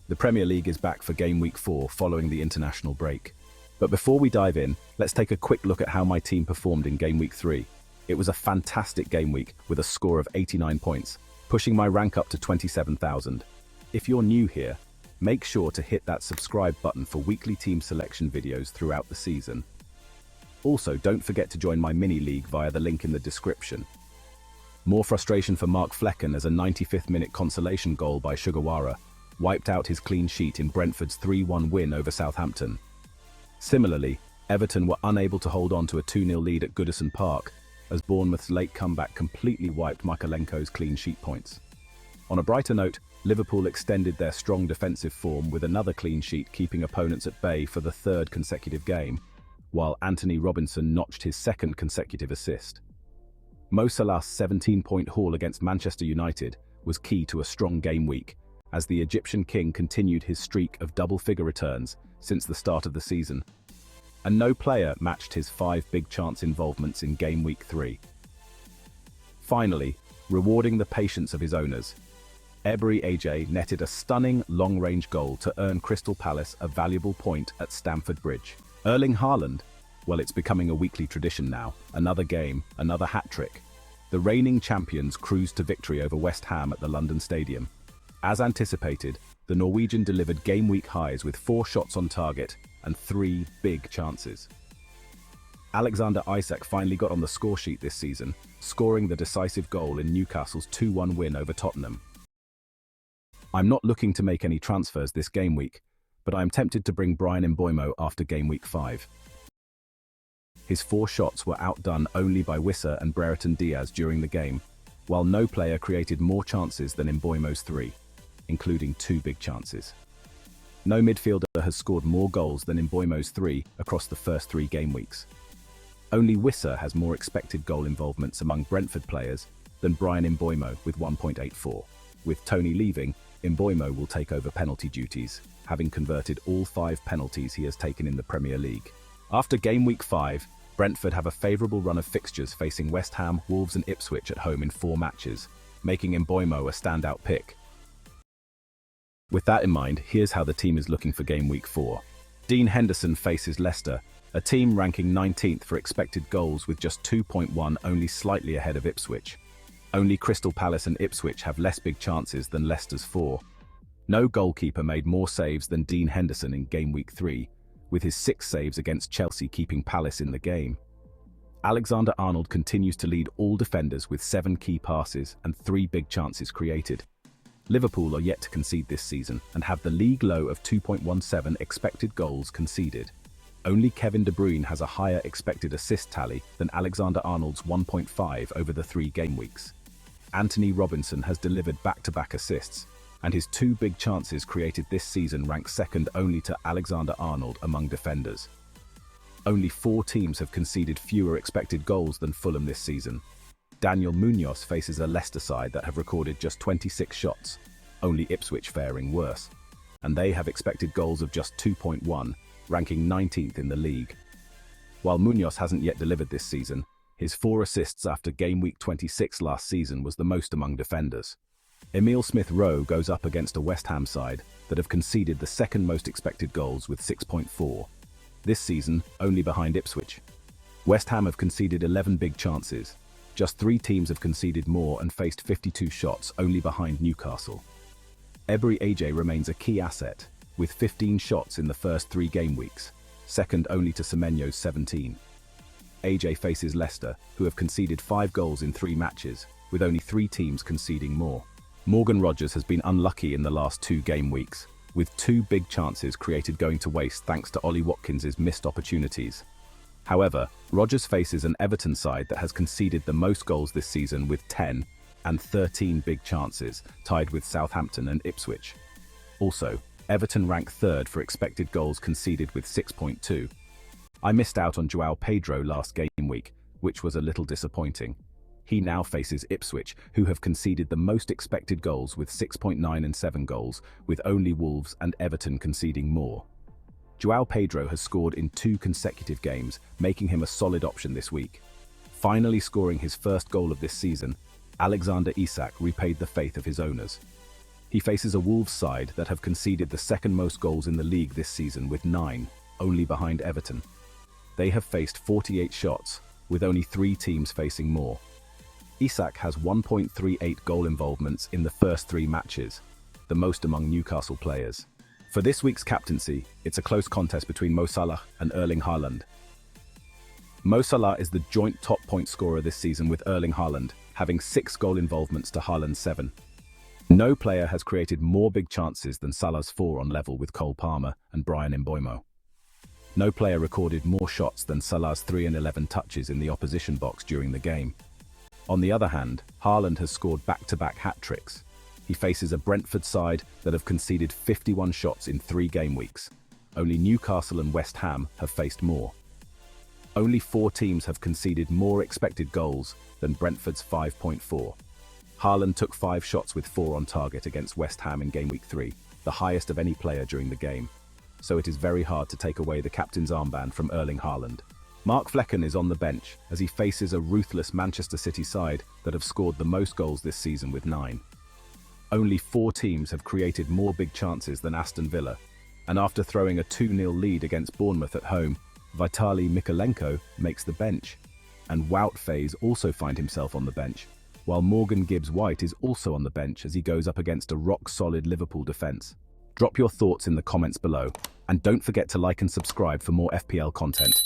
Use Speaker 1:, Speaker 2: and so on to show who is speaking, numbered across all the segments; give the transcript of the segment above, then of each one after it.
Speaker 1: The Premier League is back for Game Week 4 following the international break. But before we dive in, let's take a quick look at how my team performed in Game Week 3. It was a fantastic game week with a score of 89 points, pushing my rank up to 27,000. If you're new here, make sure to hit that subscribe button for weekly team selection videos throughout the season. Also, don't forget to join my mini league via the link in the description. More frustration for Mark Flecken as a 95th minute consolation goal by Sugawara wiped out his clean sheet in Brentford's 3-1 win over Southampton. Similarly, Everton were unable to hold on to a 2-0 lead at Goodison Park as Bournemouth's late comeback completely wiped Mykolenko's clean sheet points. On a brighter note, Liverpool extended their strong defensive form with another clean sheet, keeping opponents at bay for the third consecutive game, while Anthony Robinson notched his second consecutive assist. Mo Salah's 17-point haul against Manchester United was key to a strong game week, as the Egyptian king continued his streak of double-figure returns since the start of the season. And no player matched his 5 big chance involvements in Game Week 3. Finally, rewarding the patience of his owners, Ebery AJ netted a stunning long-range goal to earn Crystal Palace a valuable point at Stamford Bridge. Erling Haaland, well, it's becoming a weekly tradition now. Another game, another hat-trick. The reigning champions cruised to victory over West Ham at the London Stadium. As anticipated, the Norwegian delivered game week highs with 4 shots on target and 3 big chances. Alexander Isak finally got on the score sheet this season, scoring the decisive goal in Newcastle's 2-1 win over Tottenham. I'm not looking to make any transfers this game week, but I'm tempted to bring Bryan Mbeumo after Game Week 5. His 4 shots were outdone only by Wissa and Brereton Diaz during the game, while no player created more chances than Mbeumo's 3, including 2 big chances. No midfielder has scored more goals than Mbeumo's 3 across the first 3 game weeks. Only Wissa has more expected goal involvements among Brentford players than Bryan Mbeumo with 1.84. With Tony leaving, Mbeumo will take over penalty duties, having converted all 5 penalties he has taken in the Premier League. After Game Week 5, Brentford have a favourable run of fixtures facing West Ham, Wolves and Ipswich at home in 4 matches, making Mbeumo a standout pick. With that in mind, here's how the team is looking for Game Week 4. Dean Henderson faces Leicester, a team ranking 19th for expected goals with just 2.1, only slightly ahead of Ipswich. Only Crystal Palace and Ipswich have less big chances than Leicester's 4. No goalkeeper made more saves than Dean Henderson in Game Week 3, with his 6 saves against Chelsea keeping Palace in the game. Alexander-Arnold continues to lead all defenders with 7 key passes and 3 big chances created. Liverpool are yet to concede this season and have the league low of 2.17 expected goals conceded. Only Kevin De Bruyne has a higher expected assist tally than Alexander-Arnold's 1.5 over the 3 game weeks. Anthony Robinson has delivered back-to-back assists, and his 2 big chances created this season rank second only to Alexander-Arnold among defenders. Only 4 teams have conceded fewer expected goals than Fulham this season. Daniel Munoz faces a Leicester side that have recorded just 26 shots, only Ipswich faring worse, and they have expected goals of just 2.1, ranking 19th in the league. While Munoz hasn't yet delivered this season, his 4 assists after Game Week 26 last season was the most among defenders. Emile Smith-Rowe goes up against a West Ham side that have conceded the second most expected goals with 6.4. This season, only behind Ipswich. West Ham have conceded 11 big chances. Just 3 teams have conceded more and faced 52 shots, only behind Newcastle. Ebery AJ remains a key asset, with 15 shots in the first 3 game weeks, second only to Semenyo's 17. AJ faces Leicester, who have conceded 5 goals in 3 matches, with only 3 teams conceding more. Morgan Rogers has been unlucky in the last 2 game weeks, with 2 big chances created going to waste thanks to Ollie Watkins's missed opportunities. However, Rogers faces an Everton side that has conceded the most goals this season with 10 and 13 big chances, tied with Southampton and Ipswich. Also, Everton rank 3rd for expected goals conceded with 6.2. I missed out on João Pedro last game week, which was a little disappointing. He now faces Ipswich, who have conceded the most expected goals with 6.9 and 7 goals, with only Wolves and Everton conceding more. João Pedro has scored in 2 consecutive games, making him a solid option this week. Finally scoring his first goal of this season, Alexander Isak repaid the faith of his owners. He faces a Wolves side that have conceded the second most goals in the league this season with 9, only behind Everton. They have faced 48 shots, with only 3 teams facing more. Isak has 1.38 goal involvements in the first 3 matches, the most among Newcastle players. For this week's captaincy, it's a close contest between Mo Salah and Erling Haaland. Mo Salah is the joint top point scorer this season with Erling Haaland, having 6 goal involvements to Haaland's 7. No player has created more big chances than Salah's 4 on level with Cole Palmer and Brian Mbeumo. No player recorded more shots than Salah's 3 and 11 touches in the opposition box during the game. On the other hand, Haaland has scored back-to-back hat-tricks. He faces a Brentford side that have conceded 51 shots in 3 game weeks. Only Newcastle and West Ham have faced more. Only 4 teams have conceded more expected goals than Brentford's 5.4. Haaland took 5 shots with 4 on target against West Ham in Game Week 3, the highest of any player during the game. So it is very hard to take away the captain's armband from Erling Haaland. Mark Flecken is on the bench as he faces a ruthless Manchester City side that have scored the most goals this season with 9. Only 4 teams have created more big chances than Aston Villa, and after throwing a 2-0 lead against Bournemouth at home, Vitaly Mykolenko makes the bench, and Wout Faes also find himself on the bench, while Morgan Gibbs-White is also on the bench as he goes up against a rock-solid Liverpool defence. Drop your thoughts in the comments below, and don't forget to like and subscribe for more FPL content.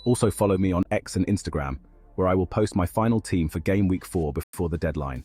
Speaker 1: Also follow me on X and Instagram, where I will post my final team for Game Week 4 before the deadline.